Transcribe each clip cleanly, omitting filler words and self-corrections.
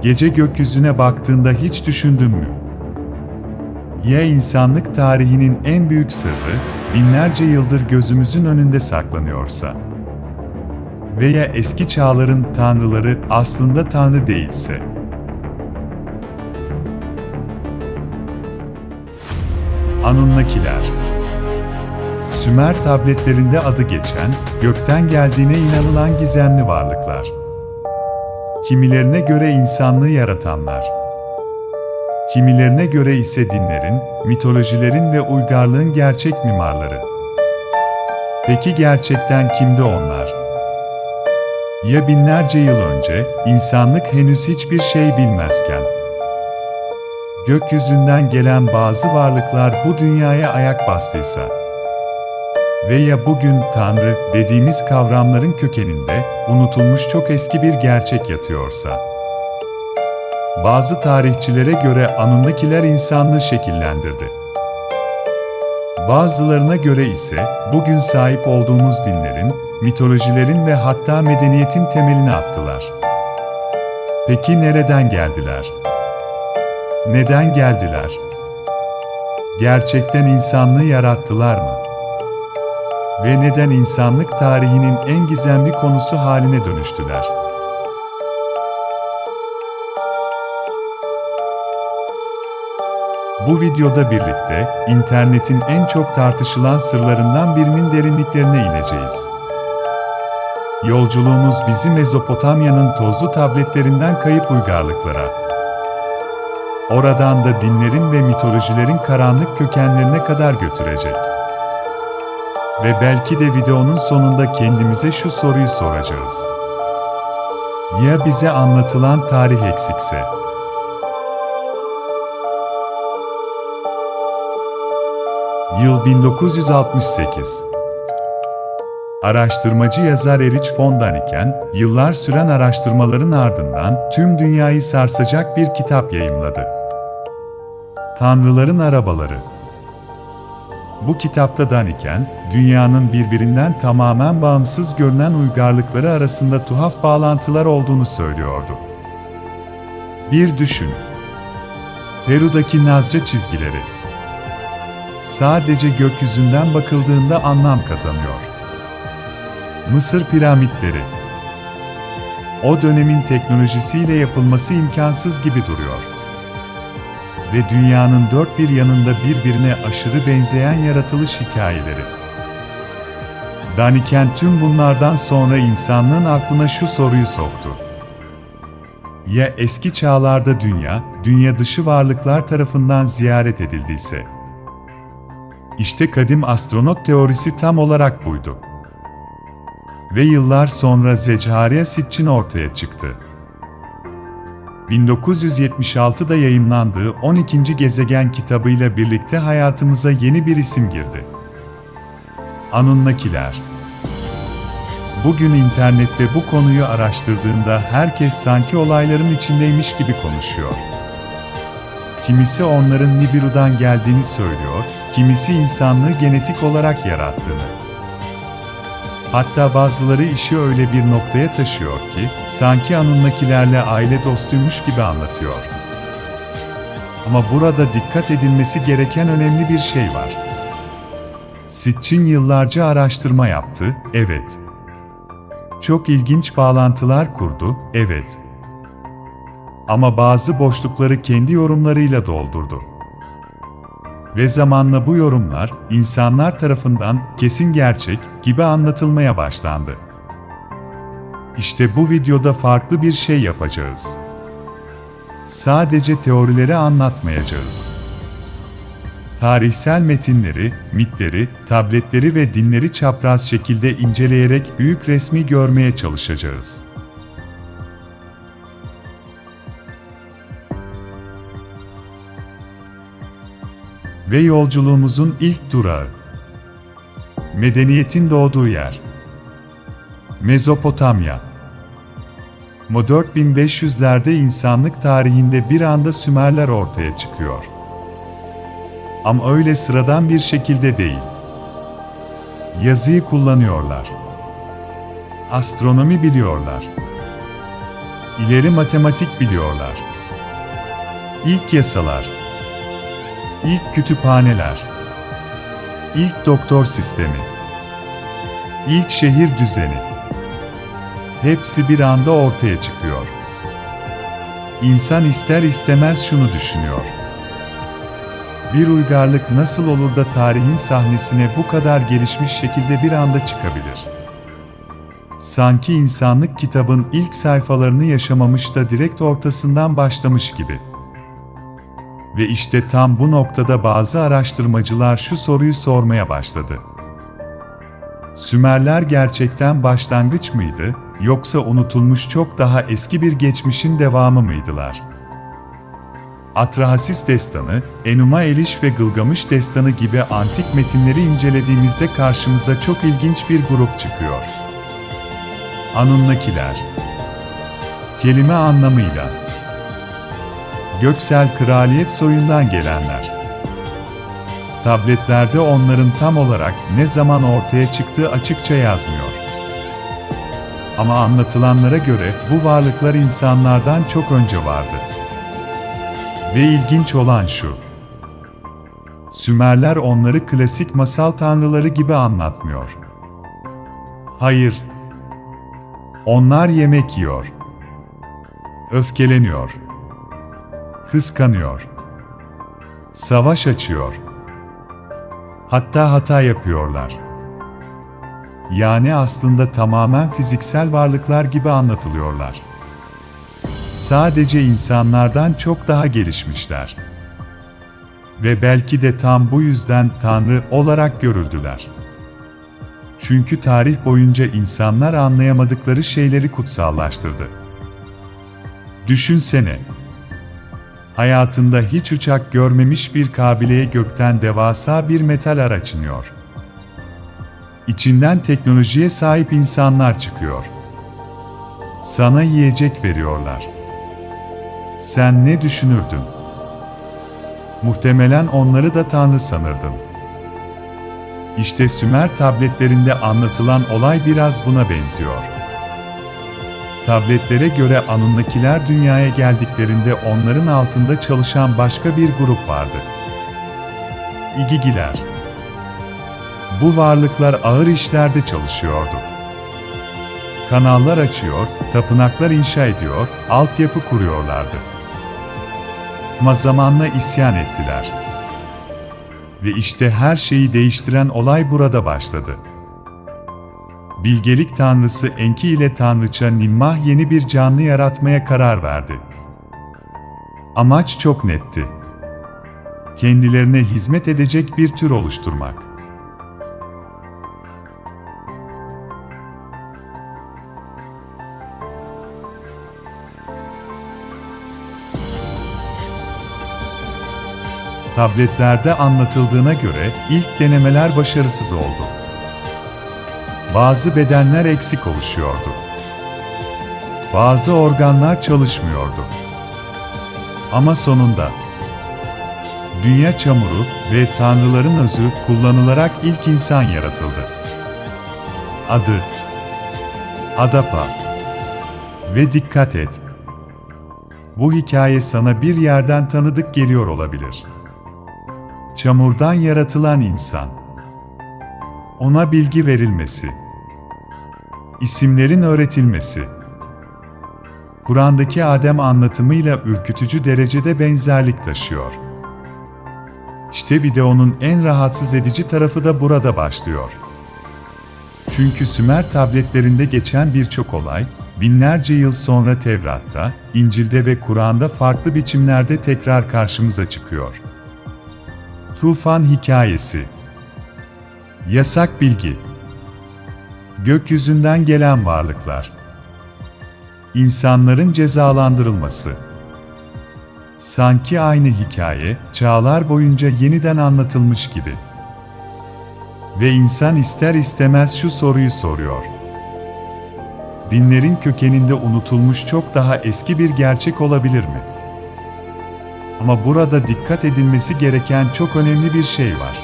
Gece gökyüzüne baktığında hiç düşündün mü? Ya insanlık tarihinin en büyük sırrı, binlerce yıldır gözümüzün önünde saklanıyorsa? Veya eski çağların tanrıları aslında tanrı değilse? Anunnakiler. Sümer tabletlerinde adı geçen, gökten geldiğine inanılan gizemli varlıklar. Kimilerine göre insanlığı yaratanlar. Kimilerine göre ise dinlerin, mitolojilerin ve uygarlığın gerçek mimarları. Peki gerçekten kimdi onlar? Ya binlerce yıl önce, insanlık henüz hiçbir şey bilmezken? Gökyüzünden gelen bazı varlıklar bu dünyaya ayak bastıysa? Ve ya bugün Tanrı dediğimiz kavramların kökeninde unutulmuş çok eski bir gerçek yatıyorsa? Bazı tarihçilere göre Anunnakiler insanlığı şekillendirdi. Bazılarına göre ise bugün sahip olduğumuz dinlerin, mitolojilerin ve hatta medeniyetin temelini attılar. Peki nereden geldiler? Neden geldiler? Gerçekten insanlığı yarattılar mı? Ve neden insanlık tarihinin en gizemli konusu haline dönüştüler? Bu videoda birlikte, internetin en çok tartışılan sırlarından birinin derinliklerine ineceğiz. Yolculuğumuz bizi Mezopotamya'nın tozlu tabletlerinden kayıp uygarlıklara, oradan da dinlerin ve mitolojilerin karanlık kökenlerine kadar götürecek. Ve belki de videonun sonunda kendimize şu soruyu soracağız. Ya bize anlatılan tarih eksikse? Yıl 1968. Araştırmacı yazar Erich von Däniken, yıllar süren araştırmaların ardından tüm dünyayı sarsacak bir kitap yayımladı. Tanrıların Arabaları. Bu kitapta Däniken, dünyanın birbirinden tamamen bağımsız görünen uygarlıkları arasında tuhaf bağlantılar olduğunu söylüyordu. Bir düşün. Peru'daki Nazca çizgileri. Sadece gökyüzünden bakıldığında anlam kazanıyor. Mısır piramitleri. O dönemin teknolojisiyle yapılması imkansız gibi duruyor. Ve dünyanın dört bir yanında birbirine aşırı benzeyen yaratılış hikayeleri. Däniken tüm bunlardan sonra insanlığın aklına şu soruyu soktu. Ya eski çağlarda dünya dışı varlıklar tarafından ziyaret edildiyse? İşte kadim astronot teorisi tam olarak buydu. Ve yıllar sonra Zecharia Sitchin ortaya çıktı. 1976'da yayımlandığı 12. Gezegen kitabıyla birlikte hayatımıza yeni bir isim girdi. Anunnakiler. Bugün internette bu konuyu araştırdığında herkes sanki olayların içindeymiş gibi konuşuyor. Kimisi onların Nibiru'dan geldiğini söylüyor, kimisi insanlığı genetik olarak yarattığını. Hatta bazıları işi öyle bir noktaya taşıyor ki, sanki Anunnakilerle aile dostuymuş gibi anlatıyor. Ama burada dikkat edilmesi gereken önemli bir şey var. Sitchin yıllarca araştırma yaptı, evet. Çok ilginç bağlantılar kurdu, evet. Ama bazı boşlukları kendi yorumlarıyla doldurdu. Ve zamanla bu yorumlar, insanlar tarafından kesin gerçek gibi anlatılmaya başlandı. İşte bu videoda farklı bir şey yapacağız. Sadece teorileri anlatmayacağız. Tarihsel metinleri, mitleri, tabletleri ve dinleri çapraz şekilde inceleyerek büyük resmi görmeye çalışacağız. Ve yolculuğumuzun ilk durağı. Medeniyetin doğduğu yer. Mezopotamya. 4500'lerde insanlık tarihinde bir anda Sümerler ortaya çıkıyor. Ama öyle sıradan bir şekilde değil. Yazıyı kullanıyorlar. Astronomi biliyorlar. İleri matematik biliyorlar. İlk yasalar. İlk kütüphaneler. İlk doktor sistemi. İlk şehir düzeni. Hepsi bir anda ortaya çıkıyor. İnsan ister istemez şunu düşünüyor. Bir uygarlık nasıl olur da tarihin sahnesine bu kadar gelişmiş şekilde bir anda çıkabilir? Sanki insanlık kitabın ilk sayfalarını yaşamamış da direkt ortasından başlamış gibi. Ve işte tam bu noktada bazı araştırmacılar şu soruyu sormaya başladı. Sümerler gerçekten başlangıç mıydı, yoksa unutulmuş çok daha eski bir geçmişin devamı mıydılar? Atrahasis Destanı, Enuma Eliş ve Gılgamış Destanı gibi antik metinleri incelediğimizde karşımıza çok ilginç bir grup çıkıyor. Anunnakiler. Kelime anlamıyla göksel kraliyet soyundan gelenler. Tabletlerde onların tam olarak ne zaman ortaya çıktığı açıkça yazmıyor. Ama anlatılanlara göre bu varlıklar insanlardan çok önce vardı. Ve ilginç olan şu: Sümerler onları klasik masal tanrıları gibi anlatmıyor. Hayır. Onlar yemek yiyor. Öfkeleniyor. Kıskanıyor. Savaş açıyor. Hatta hata yapıyorlar. Yani aslında tamamen fiziksel varlıklar gibi anlatılıyorlar. Sadece insanlardan çok daha gelişmişler. Ve belki de tam bu yüzden Tanrı olarak görüldüler. Çünkü tarih boyunca insanlar anlayamadıkları şeyleri kutsallaştırdı. Düşünsene. Hayatında hiç uçak görmemiş bir kabileye gökten devasa bir metal araç iniyor. İçinden teknolojiye sahip insanlar çıkıyor. Sana yiyecek veriyorlar. Sen ne düşünürdün? Muhtemelen onları da Tanrı sanırdın. İşte Sümer tabletlerinde anlatılan olay biraz buna benziyor. Tabletlere göre Anunnakiler dünyaya geldiklerinde onların altında çalışan başka bir grup vardı. İgigiler. Bu varlıklar ağır işlerde çalışıyordu. Kanallar açıyor, tapınaklar inşa ediyor, altyapı kuruyorlardı. Ama zamanla isyan ettiler. Ve işte her şeyi değiştiren olay burada başladı. Bilgelik tanrısı Enki ile tanrıça Nimmah yeni bir canlı yaratmaya karar verdi. Amaç çok netti. Kendilerine hizmet edecek bir tür oluşturmak. Tabletlerde anlatıldığına göre ilk denemeler başarısız oldu. Bazı bedenler eksik oluşuyordu. Bazı organlar çalışmıyordu. Ama sonunda dünya çamuru ve tanrıların özü kullanılarak ilk insan yaratıldı. Adı Adapa. Ve dikkat et. Bu hikaye sana bir yerden tanıdık geliyor olabilir. Çamurdan yaratılan insan. Ona bilgi verilmesi. İsimlerin öğretilmesi. Kur'an'daki Adem anlatımıyla ürkütücü derecede benzerlik taşıyor. İşte videonun en rahatsız edici tarafı da burada başlıyor. Çünkü Sümer tabletlerinde geçen birçok olay, binlerce yıl sonra Tevrat'ta, İncil'de ve Kur'an'da farklı biçimlerde tekrar karşımıza çıkıyor. Tufan hikayesi. Yasak bilgi. Gökyüzünden gelen varlıklar. İnsanların cezalandırılması. Sanki aynı hikaye, çağlar boyunca yeniden anlatılmış gibi. Ve insan ister istemez şu soruyu soruyor. Dinlerin kökeninde unutulmuş çok daha eski bir gerçek olabilir mi? Ama burada dikkat edilmesi gereken çok önemli bir şey var.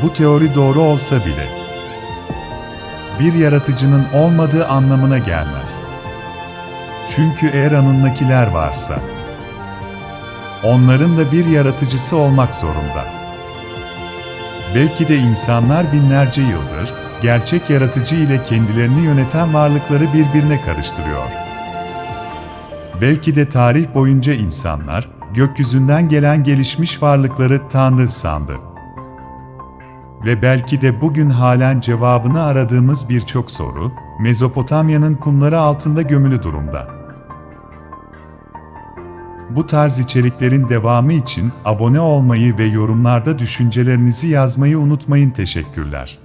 Bu teori doğru olsa bile bir yaratıcının olmadığı anlamına gelmez. Çünkü eğer Anunnakiler varsa, onların da bir yaratıcısı olmak zorunda. Belki de insanlar binlerce yıldır, gerçek yaratıcı ile kendilerini yöneten varlıkları birbirine karıştırıyor. Belki de tarih boyunca insanlar, gökyüzünden gelen gelişmiş varlıkları Tanrı sandı. Ve belki de bugün halen cevabını aradığımız birçok soru, Mezopotamya'nın kumları altında gömülü durumda. Bu tarz içeriklerin devamı için abone olmayı ve yorumlarda düşüncelerinizi yazmayı unutmayın. Teşekkürler.